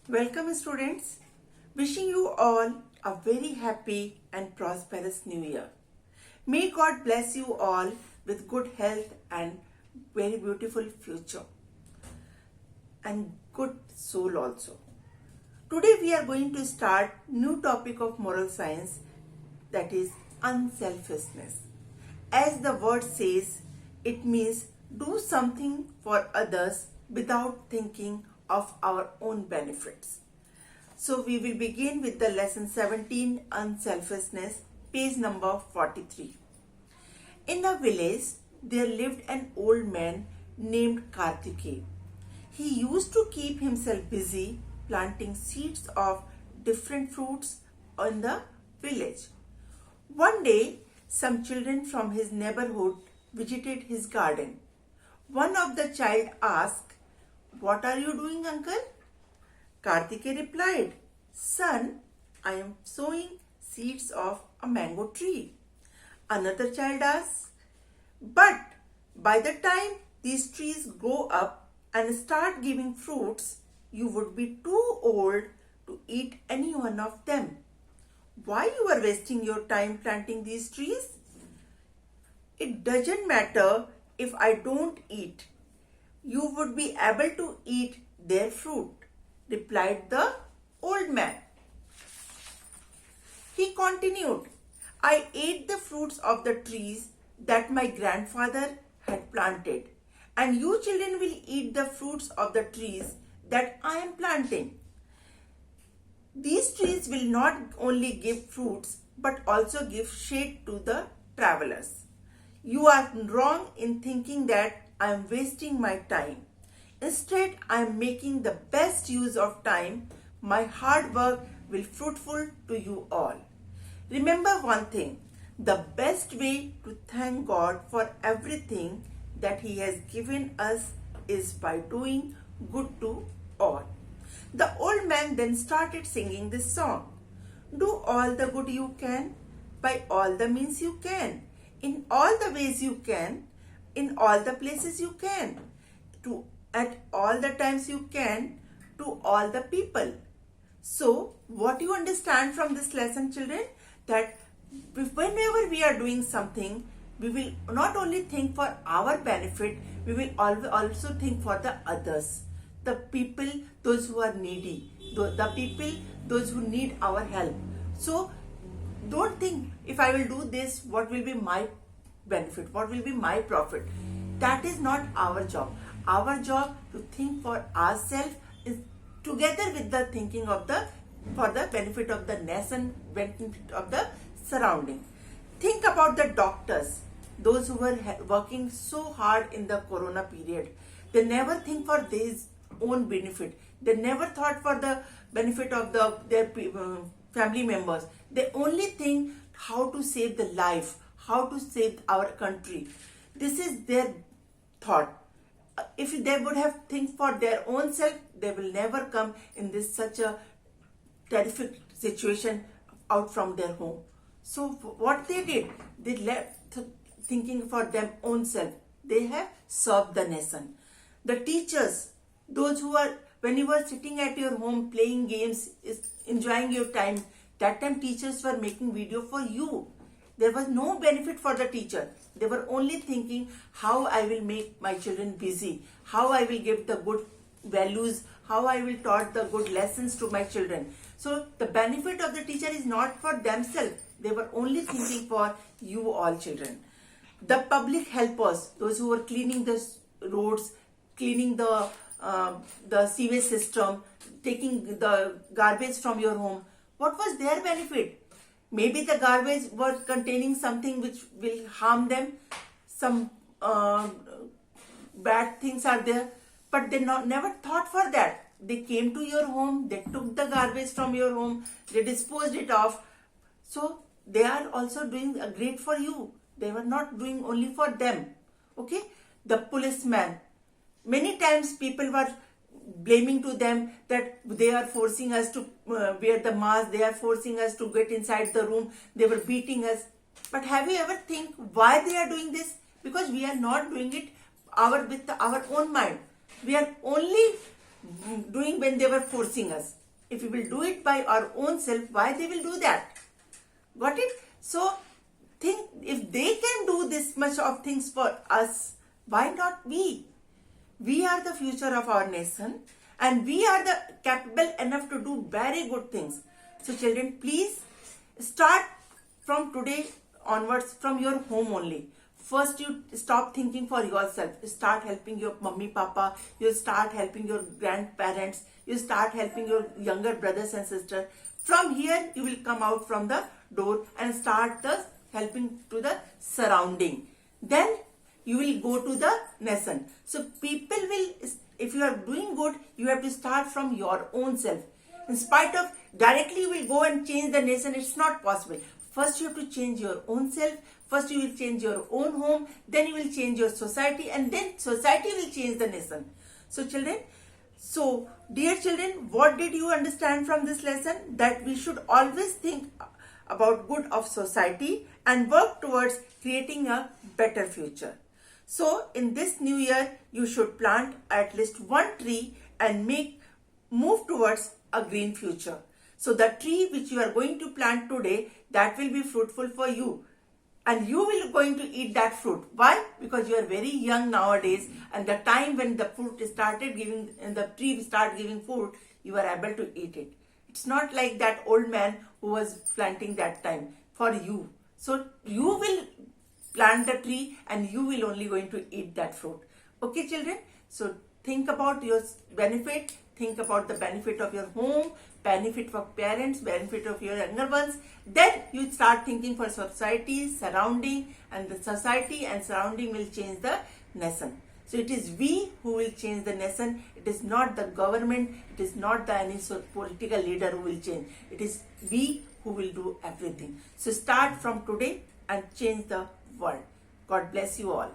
Welcome students. Wishing you all a very happy and prosperous new year. May God bless you all with good health and very beautiful future and good soul also. Today we are going to start new topic of moral science, that is unselfishness. As the word says, it means do something for others without thinking of our own benefits. So we will begin with the lesson 17, unselfishness, page number 43. In a village, there lived an old man named Kartikeya. He used to keep himself busy planting seeds of different fruits in the village. One day, some children from his neighborhood visited his garden. One of the child asked, "What are you doing, uncle?" Kartikeya replied, "Son, I am sowing seeds of a mango tree." Another child asked, "But by the time these trees grow up and start giving fruits, you would be too old to eat any one of them. Why you are wasting your time planting these trees?" "It doesn't matter if I don't eat. You would be able to eat their fruit," replied the old man. He continued, "I ate the fruits of the trees that my grandfather had planted, and you children will eat the fruits of the trees that I am planting. These trees will not only give fruits but also give shade to the travelers. You are wrong in thinking that I am wasting my time. Instead, I am making the best use of time. My hard work will be fruitful to you all. Remember one thing, the best way to thank God for everything that He has given us is by doing good to all." The old man then started singing this song. "Do all the good you can, by all the means you can, in all the ways you can, in all the places you can, to at all the times you can, to all the people." So, what you understand from this lesson, children, that whenever we are doing something, we will not only think for our benefit, we will also think for the others, the people, those who are needy, the people, those who need our help. So, don't think if I will do this, what will be my benefit, what will be my profit. That is not our job. Our job to think for ourselves is together with the thinking of the for the benefit of the nation, benefit of the surrounding. Think about the doctors, those who were working so hard in the corona period. They never think for their own benefit. They never thought for the benefit of their family members. They only think how to save the life, how to save our country. This is their thought. If they would have think for their own self, they will never come in this such a terrific situation out from their home. So what they did, they left thinking for their own self. They have served the nation. The teachers, those who are, when you were sitting at your home playing games, enjoying your time, that time teachers were making video for you. There was no benefit for the teacher. They were only thinking how I will make my children busy, how I will give the good values, how I will taught the good lessons to my children. So the benefit of the teacher is not for themselves. They were only thinking for you all children. The public helpers, those who were cleaning the roads, cleaning the sewage system, taking the garbage from your home, what was their benefit? Maybe the garbage was containing something which will harm them. Some bad things are there. But they never thought for that. They came to your home. They took the garbage from your home. They disposed it off. So they are also doing great for you. They were not doing only for them. Okay? The policeman. Many times people were blaming to them that they are forcing us to wear the mask, they are forcing us to get inside the room, they were beating us. But have you ever think why they are doing this? Because we are not doing it with our own mind. We are only doing when they were forcing us. If we will do it by our own self, why they will do that? Got it? So think, if they can do this much of things for us, why not we? We are the future of our nation, and we are the capable enough to do very good things. So children, please start from today onwards from your home only. First, you stop thinking for yourself. Start helping your mummy, papa. You start helping your grandparents. You start helping your younger brothers and sisters. From here, you will come out from the door and start the helping to the surrounding. Then you will go to the nation. So people will, if you are doing good, you have to start from your own self. In spite of directly you will go and change the nation, it's not possible. First you have to change your own self. First you will change your own home. Then you will change your society, and then society will change the nation. So children, so dear children, what did you understand from this lesson? That we should always think about good of society and work towards creating a better future. So in this new year, you should plant at least one tree and move towards a green future. So the tree which you are going to plant today, that will be fruitful for you. And you will going to eat that fruit. Why? Because you are very young nowadays, and the time when the fruit started giving, and the tree start giving fruit, you are able to eat it. It's not like that old man who was planting that time for you. So you will plant the tree and you will only going to eat that fruit. Okay children? So think about your benefit. Think about the benefit of your home, benefit for parents, benefit of your younger ones. Then you start thinking for society, surrounding, and the society and surrounding will change the nation. So it is we who will change the nation. It is not the government. It is not any political leader who will change. It is we who will do everything. So start from today and change the world. God bless you all.